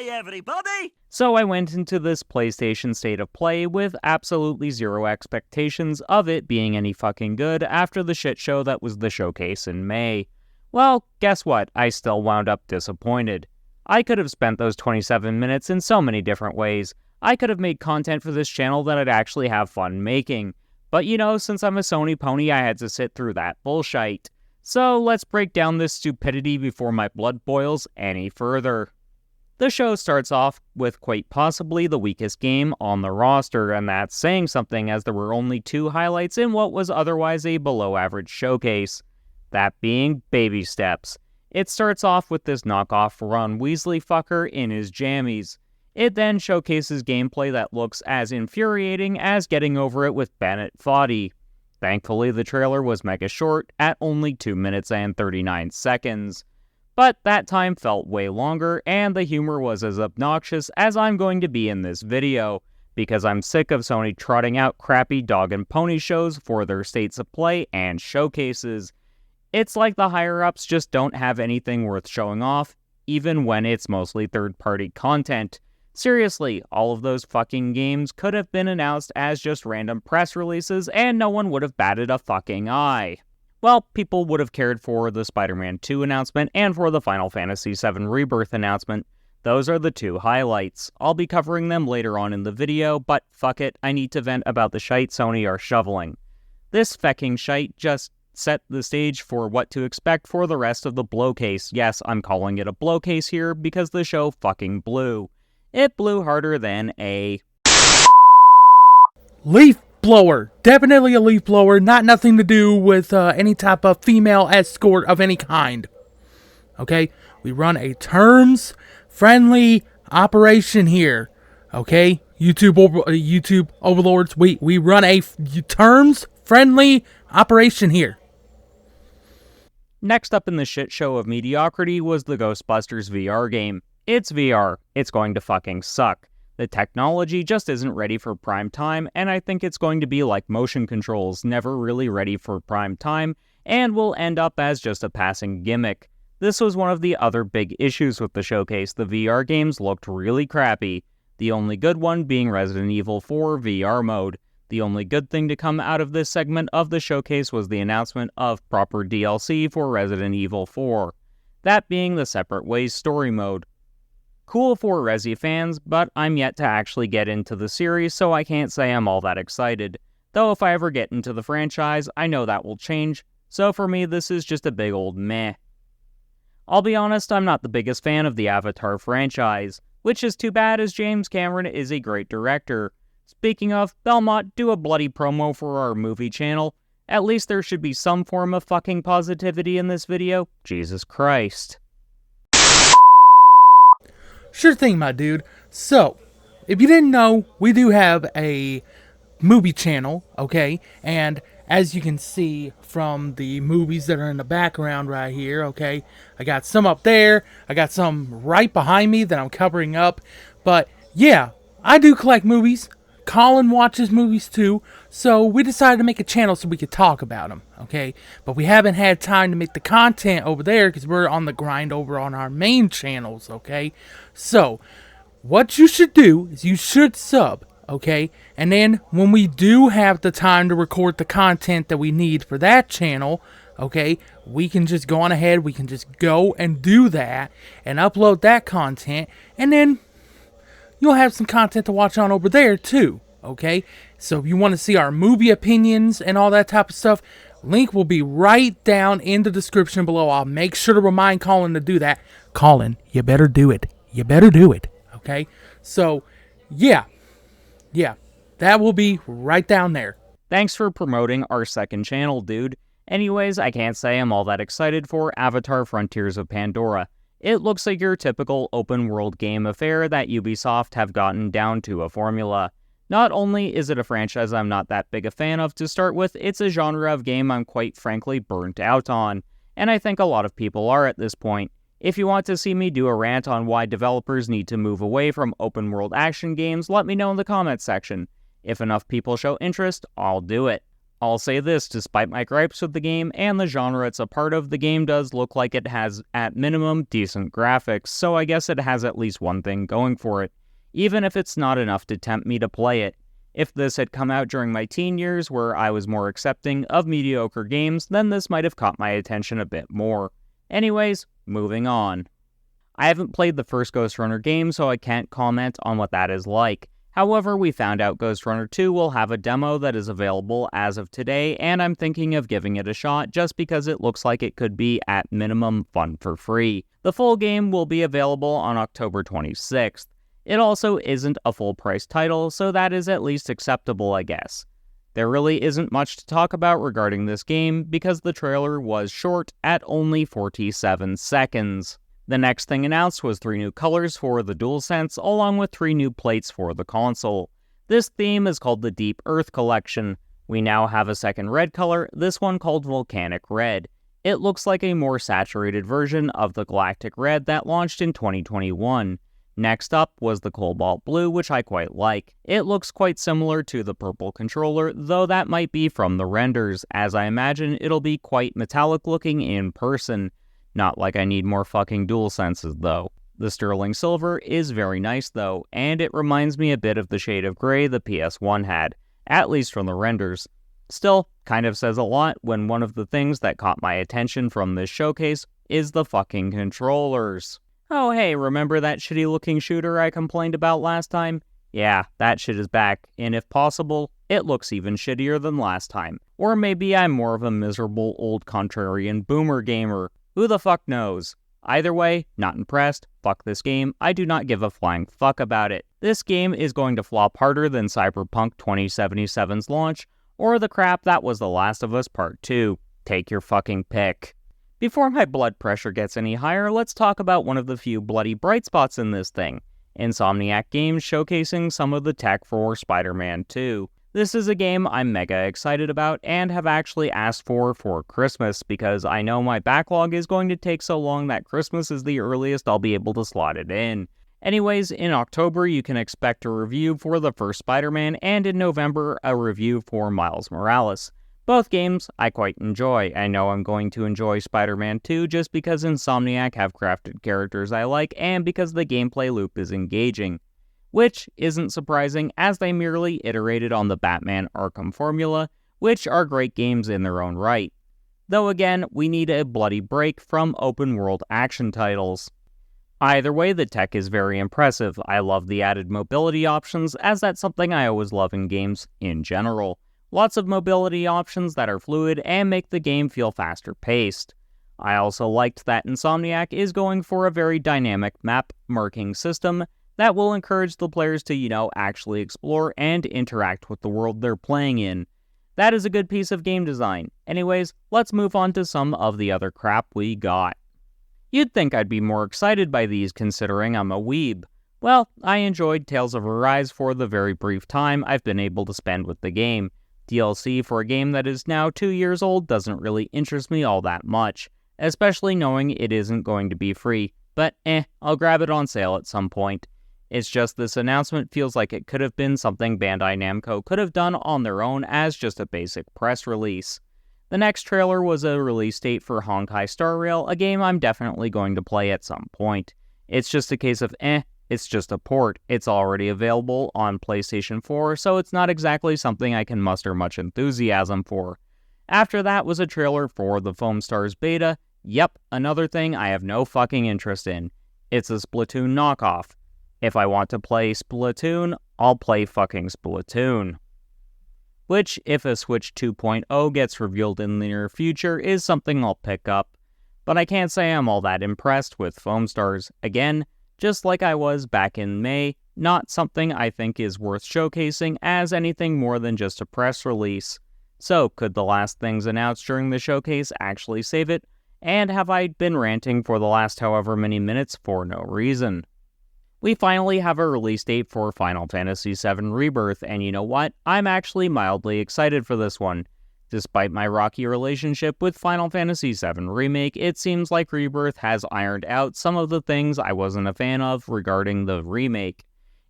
Hi everybody! So I went into this PlayStation State of Play with absolutely zero expectations of it being any fucking good after the shit show that was the showcase in May. Well, guess what? I still wound up disappointed. I could have spent those 27 minutes in so many different ways. I could have made content for this channel that I'd actually have fun making. But you know, since I'm a Sony pony, I had to sit through that bullshit. So let's break down this stupidity before my blood boils any further. The show starts off with quite possibly the weakest game on the roster, and that's saying something as there were only 2 highlights in what was otherwise a below-average showcase. That being Baby Steps. It starts off with this knockoff Ron Weasley fucker in his jammies. It then showcases gameplay that looks as infuriating as getting over it with Bennett Foddy. Thankfully, the trailer was mega short at only 2 minutes and 39 seconds. But that time felt way longer, and the humor was as obnoxious as I'm going to be in this video, because I'm sick of Sony trotting out crappy dog and pony shows for their states of play and showcases. It's like the higher-ups just don't have anything worth showing off, even when it's mostly third-party content. Seriously, all of those fucking games could have been announced as just random press releases and no one would have batted a fucking eye. Well, people would have cared for the Spider-Man 2 announcement and for the Final Fantasy VII Rebirth announcement. Those are the 2 highlights. I'll be covering them later on in the video, but fuck it, I need to vent about the shite Sony are shoveling. This fecking shite just set the stage for what to expect for the rest of the blowcase. Yes, I'm calling it a blowcase here because the show fucking blew. It blew harder than a leaf blower. Definitely a leaf blower. Nothing to do with any type of female escort of any kind. Okay? We run a terms-friendly operation here. Okay? YouTube overlords. We run a terms-friendly operation here. Next up in the shit show of mediocrity was the Ghostbusters VR game. It's VR. It's going to fucking suck. The technology just isn't ready for prime time, and I think it's going to be like motion controls, never really ready for prime time, and will end up as just a passing gimmick. This was one of the other big issues with the showcase. The VR games looked really crappy. The only good one being Resident Evil 4 VR mode. The only good thing to come out of this segment of the showcase was the announcement of proper DLC for Resident Evil 4. That being the Separate Ways story mode. Cool for Resi fans, but I'm yet to actually get into the series, so I can't say I'm all that excited. Though if I ever get into the franchise, I know that will change, so for me this is just a big old meh. I'll be honest, I'm not the biggest fan of the Avatar franchise, which is too bad as James Cameron is a great director. Speaking of, Belmont, do a bloody promo for our movie channel. At least there should be some form of fucking positivity in this video. Jesus Christ. Sure thing, my dude. So, if you didn't know, we do have a movie channel, okay? And as you can see from the movies that are in the background right here, okay? I got some up there. I got some right behind me that I'm covering up. But, yeah, I do collect movies. Colin watches movies too, so we decided to make a channel so we could talk about them, okay? But we haven't had time to make the content over there because we're on the grind over on our main channels, okay? So, what you should do is you should sub, okay? And then when we do have the time to record the content that we need for that channel, okay, we can just go on ahead, we can just go and do that and upload that content, and then you'll have some content to watch on over there too, okay? So if you want to see our movie opinions and all that type of stuff, link will be right down in the description below. I'll make sure to remind Colin to do that. Colin, you better do it. You better do it, okay? So, yeah, that will be right down there. Thanks for promoting our second channel, dude. Anyways, I can't say I'm all that excited for Avatar Frontiers of Pandora. It looks like your typical open-world game affair that Ubisoft have gotten down to a formula. Not only is it a franchise I'm not that big a fan of to start with, it's a genre of game I'm quite frankly burnt out on, and I think a lot of people are at this point. If you want to see me do a rant on why developers need to move away from open-world action games, let me know in the comments section. If enough people show interest, I'll do it. I'll say this, despite my gripes with the game and the genre it's a part of, the game does look like it has, at minimum, decent graphics, so I guess it has at least one thing going for it, even if it's not enough to tempt me to play it. If this had come out during my teen years where I was more accepting of mediocre games, then this might have caught my attention a bit more. Anyways, moving on. I haven't played the first Ghost Runner game, so I can't comment on what that is like. However, we found out Ghost Runner 2 will have a demo that is available as of today, and I'm thinking of giving it a shot just because it looks like it could be, at minimum, fun for free. The full game will be available on October 26th. It also isn't a full-price title, so that is at least acceptable, I guess. There really isn't much to talk about regarding this game because the trailer was short at only 47 seconds. The next thing announced was 3 new colors for the DualSense, along with 3 new plates for the console. This theme is called the Deep Earth Collection. We now have a second red color, this one called Volcanic Red. It looks like a more saturated version of the Galactic Red that launched in 2021. Next up was the Cobalt Blue, which I quite like. It looks quite similar to the purple controller, though that might be from the renders, as I imagine it'll be quite metallic looking in person. Not like I need more fucking DualSenses, though. The Sterling Silver is very nice, though, and it reminds me a bit of the shade of gray the PS1 had, at least from the renders. Still, kind of says a lot when one of the things that caught my attention from this showcase is the fucking controllers. Oh hey, remember that shitty looking shooter I complained about last time? Yeah, that shit is back, and if possible, it looks even shittier than last time. Or maybe I'm more of a miserable old contrarian boomer gamer. Who the fuck knows? Either way, not impressed, fuck this game, I do not give a flying fuck about it. This game is going to flop harder than Cyberpunk 2077's launch, or the crap that was The Last of Us Part 2. Take your fucking pick. Before my blood pressure gets any higher, let's talk about one of the few bloody bright spots in this thing. Insomniac Games showcasing some of the tech for Spider-Man 2. This is a game I'm mega excited about and have actually asked for Christmas because I know my backlog is going to take so long that Christmas is the earliest I'll be able to slot it in. Anyways, in October you can expect a review for the first Spider-Man, and in November a review for Miles Morales. Both games I quite enjoy. I know I'm going to enjoy Spider-Man 2 just because Insomniac have crafted characters I like and because the gameplay loop is engaging. Which isn't surprising as they merely iterated on the Batman Arkham formula, which are great games in their own right. Though again, we need a bloody break from open-world action titles. Either way, the tech is very impressive. I love the added mobility options, as that's something I always love in games in general. Lots of mobility options that are fluid and make the game feel faster paced. I also liked that Insomniac is going for a very dynamic map marking system that will encourage the players to, actually explore and interact with the world they're playing in. That is a good piece of game design. Anyways, let's move on to some of the other crap we got. You'd think I'd be more excited by these considering I'm a weeb. Well, I enjoyed Tales of Arise for the very brief time I've been able to spend with the game. DLC for a game that is now 2 years old doesn't really interest me all that much, especially knowing it isn't going to be free, but I'll grab it on sale at some point. It's just this announcement feels like it could have been something Bandai Namco could have done on their own as just a basic press release. The next trailer was a release date for Honkai Star Rail, a game I'm definitely going to play at some point. It's just a case of it's just a port. It's already available on PlayStation 4, so it's not exactly something I can muster much enthusiasm for. After that was a trailer for the Foam Stars beta. Yep, another thing I have no fucking interest in. It's a Splatoon knockoff. If I want to play Splatoon, I'll play fucking Splatoon. Which, if a Switch 2.0 gets revealed in the near future, is something I'll pick up. But I can't say I'm all that impressed with Foam Stars. Again, just like I was back in May, not something I think is worth showcasing as anything more than just a press release. So, could the last things announced during the showcase actually save it? And have I been ranting for the last however many minutes for no reason? We finally have a release date for Final Fantasy VII Rebirth, and you know what? I'm actually mildly excited for this one. Despite my rocky relationship with Final Fantasy VII Remake, it seems like Rebirth has ironed out some of the things I wasn't a fan of regarding the remake.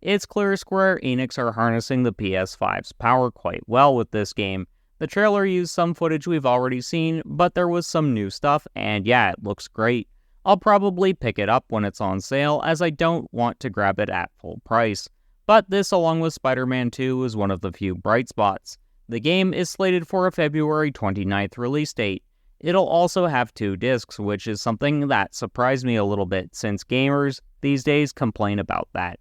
It's clear Square Enix are harnessing the PS5's power quite well with this game, The trailer used some footage we've already seen, but there was some new stuff, and yeah, it looks great. I'll probably pick it up when it's on sale, as I don't want to grab it at full price. But this, along with Spider-Man 2, is one of the few bright spots. The game is slated for a February 29th release date. It'll also have 2 discs, which is something that surprised me a little bit, since gamers these days complain about that.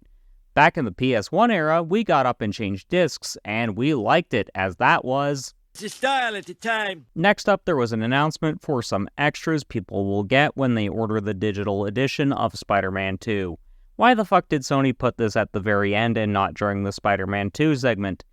Back in the PS1 era, we got up and changed discs, and we liked it, as that was the style at the time. Next up, there was an announcement for some extras people will get when they order the digital edition of Spider-Man 2. Why the fuck did Sony put this at the very end and not during the Spider-Man 2 segment?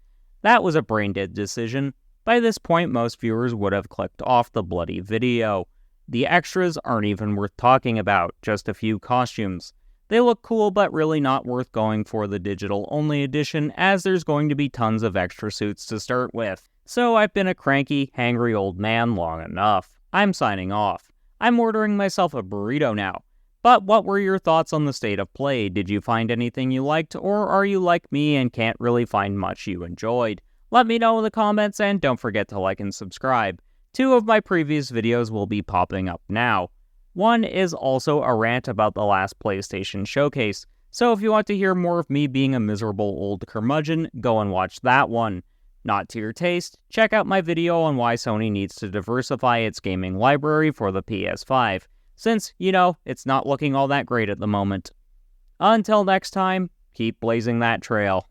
That was a brain-dead decision. By this point, most viewers would have clicked off the bloody video. The extras aren't even worth talking about, just a few costumes. They look cool, but really not worth going for the digital-only edition, as there's going to be tons of extra suits to start with. So I've been a cranky, hangry old man long enough. I'm signing off. I'm ordering myself a burrito now. But what were your thoughts on the state of play? Did you find anything you liked, or are you like me and can't really find much you enjoyed? Let me know in the comments, and don't forget to like and subscribe. 2 of my previous videos will be popping up now. One is also a rant about the last PlayStation showcase, so if you want to hear more of me being a miserable old curmudgeon, go and watch that one. Not to your taste, check out my video on why Sony needs to diversify its gaming library for the PS5, since, it's not looking all that great at the moment. Until next time, keep blazing that trail.